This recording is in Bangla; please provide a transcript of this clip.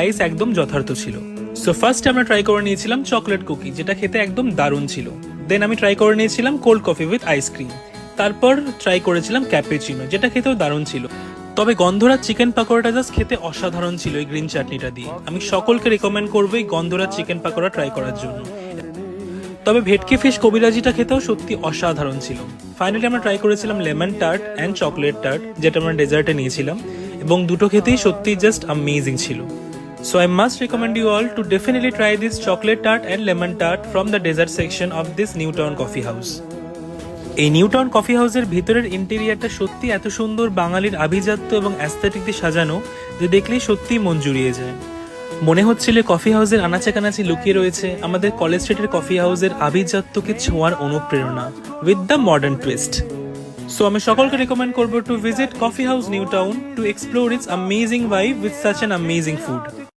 প্রাইস একদম যথার্থ ছিল। সো ফার্স্ট আমরা ট্রাই করে নিয়েছিলাম চকলেট কুকি, যেটা খেতে একদম দারুণ ছিল। দেন আমি ট্রাই করে নিয়েছিলাম কোল্ড কফি উইথ আইসক্রিম। তারপর ট্রাই করেছিলাম ক্যাপুচিনো, যেটা খেতেও দারুণ ছিল। তবে গন্ধরাজ চিকেন পাকোড়াটা জাস্ট খেতে অসাধারণ ছিল এই গ্রিন চাটনিটা দিয়ে। আমি সকলকে রেকমেন্ড করবো এই গন্ধরাজ চিকেন পাকোড়া ট্রাই করার জন্য। তবে ভেটকি ফিশ কবিরাজিটা খেতেও সত্যি অসাধারণ ছিল। ফাইনালি আমরা ট্রাই করেছিলাম lemon tart and chocolate tart, যেটা আমরা ডেজার্টে নিয়েছিলাম, এবং দুটো খেতেই সত্যি জাস্ট অ্যামেজিং ছিল। So I must recommend you all to definitely try this chocolate tart and lemon tart from the dessert section of this Newtown Coffee House. এই নিউটাউন কফি হাউসের ভিতরের ইন্টেরিয়ারটা সত্যি এত সুন্দর, বাঙালির আভিজাত্য এবং অ্যাস্থেটিক দিয়ে সাজানো, যে দেখলেই সত্যিই মন জুড়িয়ে যায়। মনে হচ্ছিল কফি হাউসের আনাচে কানাচে লুকিয়ে রয়েছে আমাদের কলেজ স্ট্রিটের কফি হাউসের আভিজাত্যকে ছোঁয়ার অনুপ্রেরণা with the modern twist. So আমি সকলকে রেকমেন্ড করবো to visit coffee house new town to explore it's amazing vibe with such an amazing food.